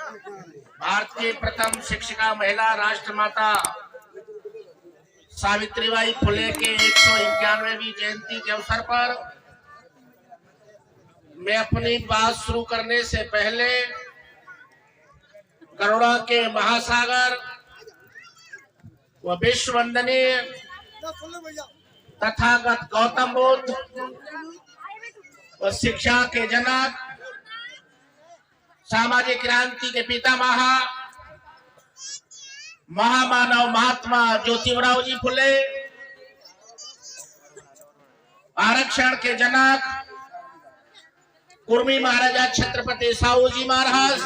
भारत की प्रथम शिक्षिका महिला राष्ट्रमाता सावित्रीबाई फुले के 191वीं जयंती के अवसर पर मैं अपनी बात शुरू करने से पहले करुणा के महासागर व विश्व वंदनीय तथागत गौतम बुद्ध व शिक्षा के जनक, सामाजिक क्रांति के पितामह, महामानव महात्मा ज्योतिराव जी फुले, आरक्षण के जनक कुर्मी महाराजा छत्रपति साहू जी महाराज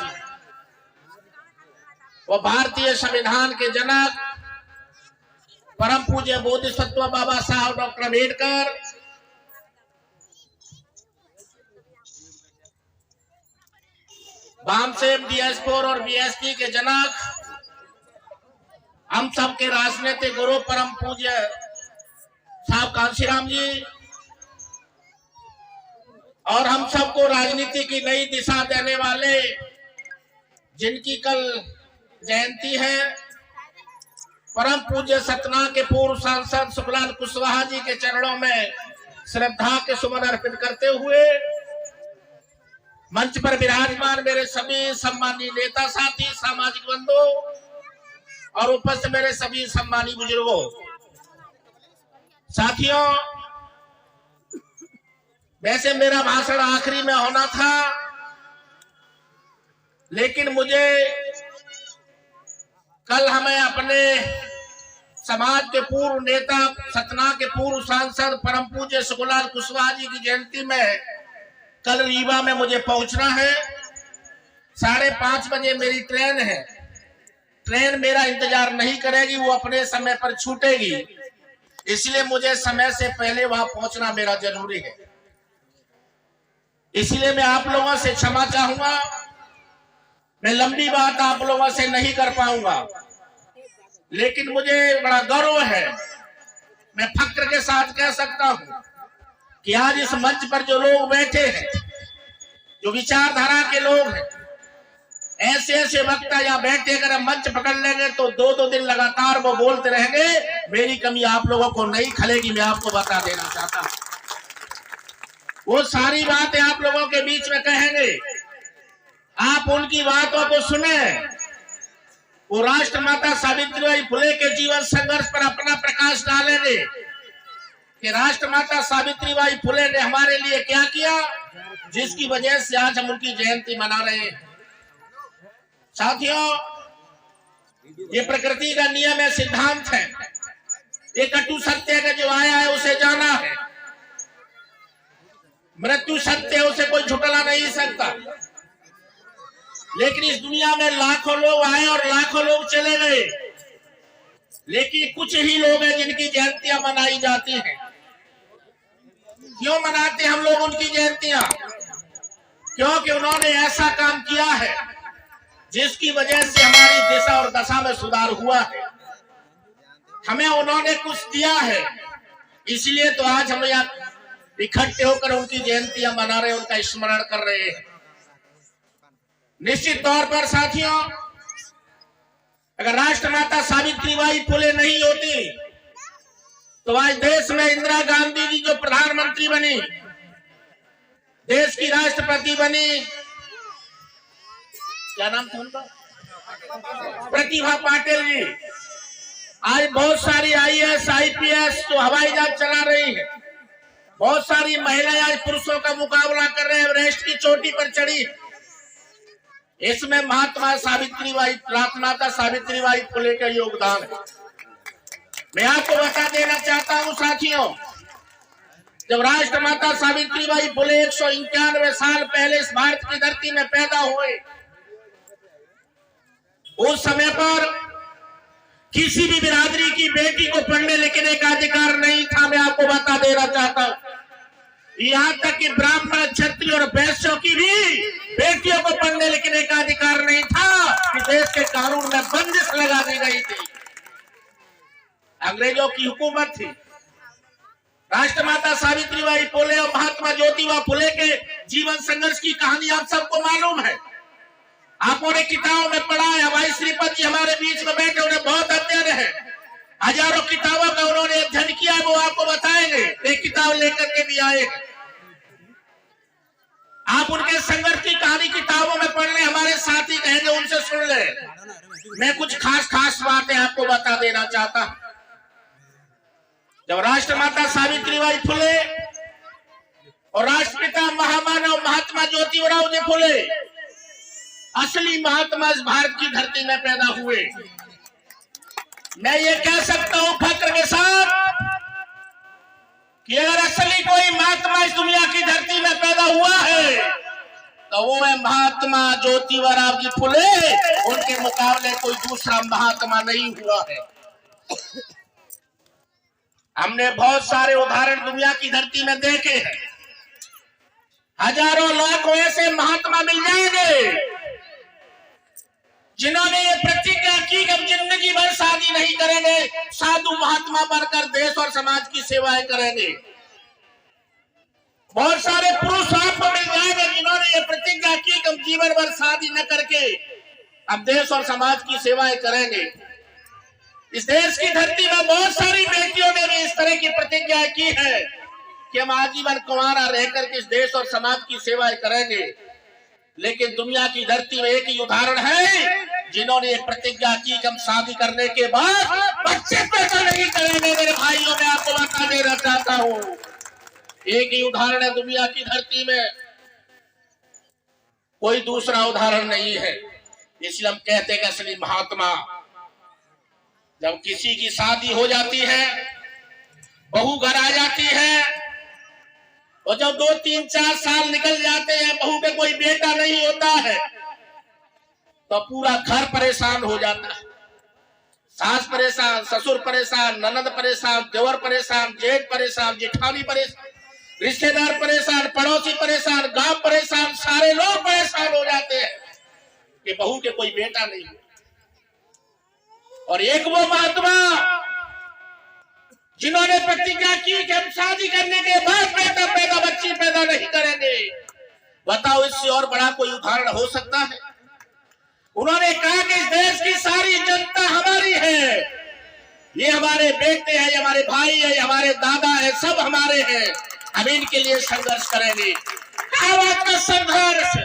व भारतीय संविधान के जनक परम पूज्य बोधिसत्व बाबा साहब डॉक्टर अम्बेडकर, बामसेन DS4 और BSP के जनक, हम सबके राजनीतिक गुरु परम पूज्य साहब कांशीराम जी और हम सबको राजनीति की नई दिशा देने वाले जिनकी कल जयंती है, परम पूज्य सतना के पूर्व सांसद सुखलाल कुशवाहा जी के चरणों में श्रद्धा के सुमन अर्पित करते हुए मंच पर विराजमान मेरे सभी सम्मानीय नेता साथी, सामाजिक बंधु और उपस्थित मेरे सभी सम्मानीय बुजुर्गों, साथियों, वैसे मेरा भाषण आखिरी में होना था, लेकिन मुझे कल हमें अपने समाज के पूर्व नेता, सतना के पूर्व सांसद परम पूज्य सुखलाल कुशवाहा जी की जयंती में कल रीवा में मुझे पहुंचना है। 5:30 बजे मेरी ट्रेन है। ट्रेन मेरा इंतजार नहीं करेगी, वो अपने समय पर छूटेगी, इसलिए मुझे समय से पहले वहां पहुंचना मेरा जरूरी है। इसलिए मैं आप लोगों से क्षमा चाहूंगा, मैं लंबी बात आप लोगों से नहीं कर पाऊंगा, लेकिन मुझे बड़ा गर्व है, मैं फक्र के साथ कह सकता हूं कि आज इस मंच पर जो लोग बैठे हैं, जो विचारधारा के लोग हैं, ऐसे ऐसे वक्ता यहाँ बैठे, अगर हम मंच पकड़ लेंगे तो 2-2 दिन लगातार वो बोलते रहेंगे, मेरी कमी आप लोगों को नहीं खलेगी। मैं आपको बता देना चाहता हूं, वो सारी बातें आप लोगों के बीच में कहेंगे, आप उनकी बातों को सुने। वो राष्ट्रमाता सावित्रीबाई फुले के जीवन संघर्ष पर अपना प्रकाश डालेंगे कि राष्ट्रमाता सावित्रीबाई फुले ने हमारे लिए क्या किया, जिसकी वजह से आज हम उनकी जयंती मना रहे हैं। साथियों, ये प्रकृति का नियम है, सिद्धांत है, ये कटु सत्य है कि जो आया है उसे जाना है, मृत्यु सत्य है, उसे कोई झुटला नहीं सकता। लेकिन इस दुनिया में लाखों लोग आए और लाखों लोग चले गए, लेकिन कुछ ही लोग हैं जिनकी जयंतियां मनाई जाती हैं। क्यों मनाते हम लोग उनकी जयंतियां? क्योंकि उन्होंने ऐसा काम किया है जिसकी वजह से हमारी दिशा और दशा में सुधार हुआ है, हमें उन्होंने कुछ दिया है, इसलिए तो आज हम यहाँ इकट्ठे होकर उनकी जयंतियां मना रहे हैं, उनका स्मरण कर रहे हैं। निश्चित तौर पर साथियों, अगर राष्ट्रमाता सावित्रीबाई फुले नहीं होती तो आज देश में इंदिरा गांधी जी जो प्रधानमंत्री बनी, देश की राष्ट्रपति बनी, क्या नाम था उनका, प्रतिभा पाटिल जी, आज बहुत सारी IAS IPS जो हवाई जहाज चला रही है, बहुत सारी महिलाएं आज पुरुषों का मुकाबला कर रहे हैं, एवरेस्ट की चोटी पर चढ़ी, इसमें महात्मा सावित्रीबाई, राष्ट्रमाता सावित्रीबाई फुले का योगदान है। मैं आपको बता देना चाहता हूं साथियों, जब राष्ट्रमाता सावित्रीबाई फुले 191 साल पहले इस भारत की धरती में पैदा हुए, उस समय पर किसी भी बिरादरी की बेटी को पढ़ने लिखने का अधिकार नहीं था। मैं आपको बता देना चाहता हूं, यहाँ तक कि ब्राह्मण, क्षत्रिय और वैश्यों की भी बेटियों को पढ़ने लिखने का अधिकार नहीं था, कि देश के कानून में बंदिश लगा दी गई थी, अंग्रेजों की हुकूमत थी। राष्ट्रमाता सावित्रीबाई फुले और महात्मा ज्योतिबा फुले के जीवन संघर्ष की कहानी आप सबको मालूम है। आप आपको ने किताबों में पढ़ा है, भाई श्रीपद जी हमारे बीच में बैठे, उन्हें बहुत अध्ययन है, हजारों किताबों का उन्होंने अध्ययन किया है, वो आपको बताएंगे। एक किताब लेकर के भी आए, आप उनके संघर्ष की कहानी किताबों में पढ़ ले, हमारे साथी कहेंगे उनसे सुन ले। मैं कुछ खास बातें आपको बता देना चाहता हूं। जब राष्ट्रमाता सावित्रीबाई फुले और राष्ट्रपिता महामानव महात्मा ज्योतिराव फुले असली महात्मा इस भारत की धरती में पैदा हुए, मैं ये कह सकता हूं फक्र के साथ कि अगर असली कोई महात्मा इस दुनिया की धरती में पैदा हुआ है तो वो है महात्मा ज्योतिराव जी फुले। उनके मुकाबले कोई दूसरा महात्मा नहीं हुआ है। हमने बहुत सारे उदाहरण दुनिया की धरती में देखे हैं, हजारों लाखों ऐसे महात्मा मिल जाएंगे जिन्होंने ये प्रतिज्ञा की कि हम जिंदगी भर शादी नहीं करेंगे, साधु महात्मा बनकर देश और समाज की सेवाएं करेंगे। बहुत सारे पुरुष आपको मिल जाएंगे जिन्होंने ये प्रतिज्ञा की कि हम जीवन भर शादी न करके हम देश और समाज की सेवाएं करेंगे। इस देश की धरती में बहुत सारी बेटियों ने भी इस तरह की प्रतिज्ञा की है कि हम आजीवन कुंवारा रहकर के इस देश और समाज की सेवाएं करेंगे। लेकिन दुनिया की धरती में एक ही उदाहरण है जिन्होंने एक प्रतिज्ञा की कि हम शादी करने के बाद बच्चे पैदा नहीं करेंगे। मेरे भाइयों, मैं आपको बता देना चाहता हूं, एक ही उदाहरण है दुनिया की धरती में, कोई दूसरा उदाहरण नहीं है। इसलिए हम कहते हैं कि असली महात्मा, जब किसी की शादी हो जाती है, बहू घर आ जाती है, और जब 2, 3, 4 साल निकल जाते हैं, बहू के कोई बेटा नहीं होता है, तो पूरा घर परेशान हो जाता है। सास परेशान, ससुर परेशान, ननद परेशान, देवर परेशान, जेठ परेशान, जेठानी परेशान, रिश्तेदार परेशान, पड़ोसी परेशान, गांव परेशान, सारे लोग परेशान हो जाते हैं कि बहू के कोई बेटा नहीं। और एक वो महात्मा जिन्होंने प्रतिज्ञा की कि हम शादी करने के बाद बच्ची पैदा नहीं करेंगे, बताओ इससे और बड़ा कोई उदाहरण हो सकता है? उन्होंने कहा कि इस देश की सारी जनता हमारी है, ये हमारे बेटे हैं, ये हमारे भाई है, ये हमारे दादा है, सब हमारे हैं, हम इनके लिए संघर्ष करेंगे। क्या बात का संघर्ष,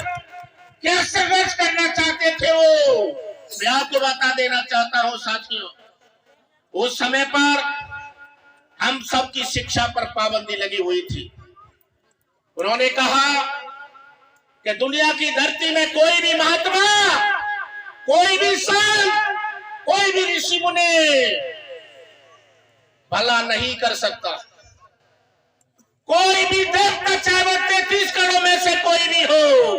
क्या संघर्ष करना चाहते थे वो, मैं आपको बता देना चाहता हूं साथियों। उस समय पर हम सबकी शिक्षा पर पाबंदी लगी हुई थी। उन्होंने कहा कि दुनिया की धरती में कोई भी महात्मा, कोई भी संत, कोई भी ऋषि मुनि भला नहीं कर सकता। कोई भी देवता, चाहे 33 करोड़ में से कोई भी हो,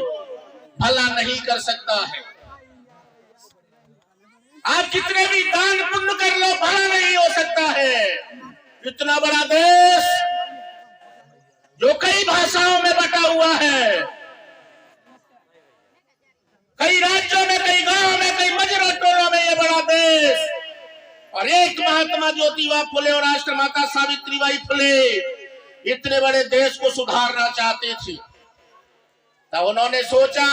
भला नहीं कर सकता है। आप कितने भी दान पुण्य कर लो, भला नहीं हो सकता है। इतना बड़ा देश जो कई भाषाओं में बटा हुआ है, कई राज्यों में, कई गांवों में, कई मजरों टोलों में, ये बड़ा देश, और एक महात्मा ज्योतिबा फुले और राष्ट्रमाता सावित्रीबाई फुले इतने बड़े देश को सुधारना चाहते थे। तब उन्होंने सोचा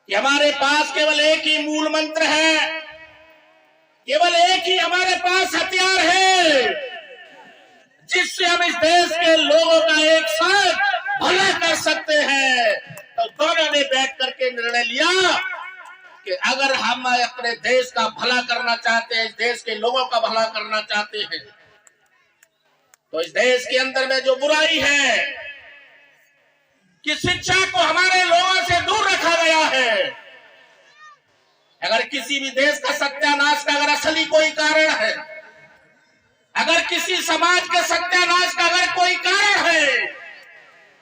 कि हमारे पास केवल एक ही मूल मंत्र है, केवल एक ही हमारे पास हथियार है जिससे हम इस देश के लोगों का एक साथ भला कर सकते हैं। तो दोनों ने बैठ करके निर्णय लिया कि अगर हम अपने देश का भला करना चाहते हैं, इस देश के लोगों का भला करना चाहते हैं, तो इस देश के अंदर में जो बुराई है कि शिक्षा को हमारे लोगों से दूर रखा गया है, अगर किसी भी देश का सत्यानाश का अगर असली कोई कारण है, अगर किसी समाज के सत्यानाश का अगर कोई कारण है,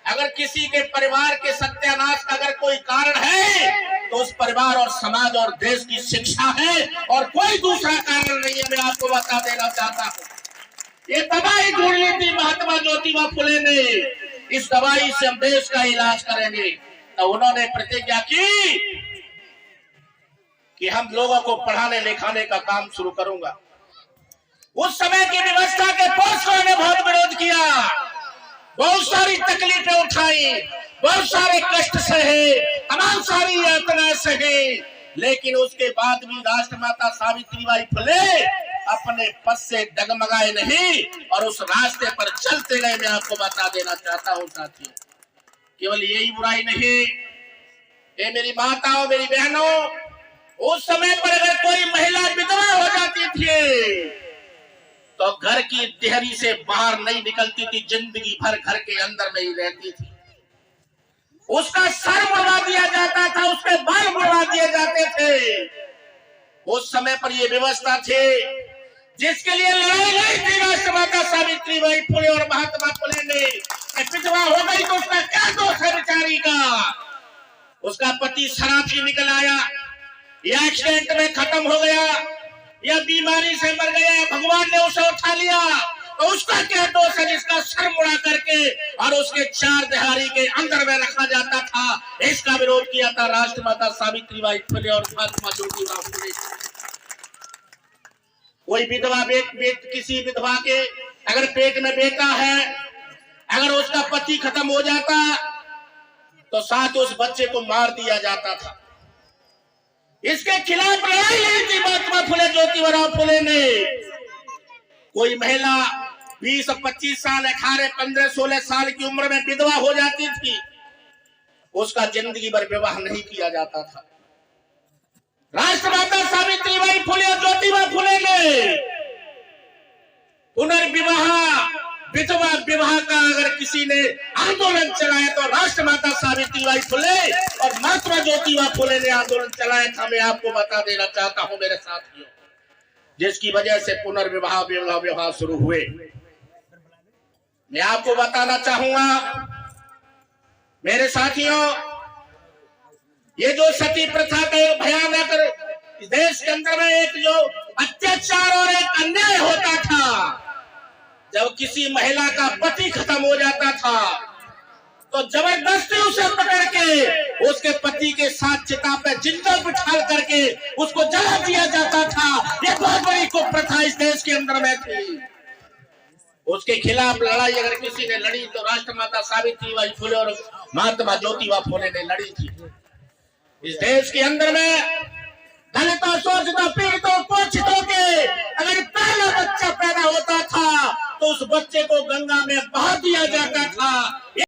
अगर किसी के परिवार के सत्यानाश का अगर कोई कारण है, तो उस परिवार और समाज और देश की शिक्षा है और कोई दूसरा कारण नहीं है। मैं आपको बता देना चाहता हूँ, ये दवाई ढूंढ ली थी महात्मा ज्योतिबा फुले ने, इस दवाई से हम देश का इलाज करेंगे। तो उन्होंने प्रतिज्ञा की कि हम लोगों को पढ़ाने लिखाने का काम शुरू करूंगा। उस समय की व्यवस्था के पोषकों ने बहुत विरोध किया, बहुत सारी तकलीफें उठाई, बहुत सारे कष्ट सहे, तमाम सारी यातनाएं सहे, लेकिन उसके बाद भी राष्ट्रमाता सावित्रीबाई फुले अपने पद से डगमगाए नहीं और उस रास्ते पर चलते गए। मैं आपको बता देना चाहता हूं साथियों, केवल यही बुराई नहीं, ये मेरी माताओं मेरी बहनों, उस समय पर अगर कोई महिला विधवा हो जाती थी तो घर की देहरी से बाहर नहीं निकलती थी, जिंदगी भर घर के अंदर में ही रहती थी। उसका सर मुड़वा दिया जाता था, उसके बाल मुड़वा दिए जाते थे। उस समय पर यह व्यवस्था थी जिसके लिए लड़ाई लड़ी थी राष्ट्रमाता सावित्रीबाई फुले और महात्मा फुले ने। विधवा हो गई तो उसका क्या दोष है बेचारी का? उसका पति शराब ही निकल आया, या एक्सीडेंट में खत्म हो गया, या बीमारी से मर गया, भगवान ने उसे उठा लिया, तो उसका क्या दोष है जिसका सर मुड़ा करके और उसके चार दिहाड़ी के अंदर में रखा जाता था? इसका विरोध किया था राष्ट्रमाता सावित्रीबाई फुले और महात्मा ज्योतिबा फुले। कोई विधवा किसी विधवा के अगर पेट में बेटा है, अगर उसका पति खत्म हो जाता तो साथ उस बच्चे को मार दिया जाता था। इसके खिलाफ लड़ाई लड़ी थी महात्मा फुले ज्योतिबा फुले ने। कोई महिला 20, 25 साल, 18, 15, 16 साल की उम्र में विधवा हो जाती थी, उसका जिंदगी भर विवाह नहीं किया जाता था। राष्ट्रमाता सावित्रीबाई फुले और ज्योतिबा फुले ने पुनर्विवाह, विधवा विवाह का अगर किसी ने आंदोलन चलाया तो राष्ट्रमाता सावित्रीबाई फुले और महात्मा ज्योतिबा फुले ने आंदोलन चलाया था। मैं आपको बता देना चाहता हूं मेरे साथियों, जिसकी वजह से पुनर्विवाह विवाह शुरू हुए। मैं आपको बताना चाहूंगा मेरे साथियों, ये जो सती प्रथा का एक भयानक देश के अंदर में एक जो अत्याचार और एक अन्याय होता था, जब किसी महिला का पति खत्म हो जाता था तो जबरदस्ती उसे पकड़ के उसके पति के साथ चिता पे जिंदा बिठा करके उसको जला दिया जाता था। ये बहुत बड़ी कुप्रथा इस देश के अंदर में थी। उसके खिलाफ लड़ाई अगर किसी ने लड़ी तो राष्ट्रमाता सावित्रीबाई फुले और महात्मा ज्योतिबा फुले ने लड़ी थी। इस देश के अंदर में दलितों, शोषितों, पीड़ितों, वंचितों के अगर पहला बच्चा पैदा होता था तो उस बच्चे को गंगा में बहा दिया जाता था।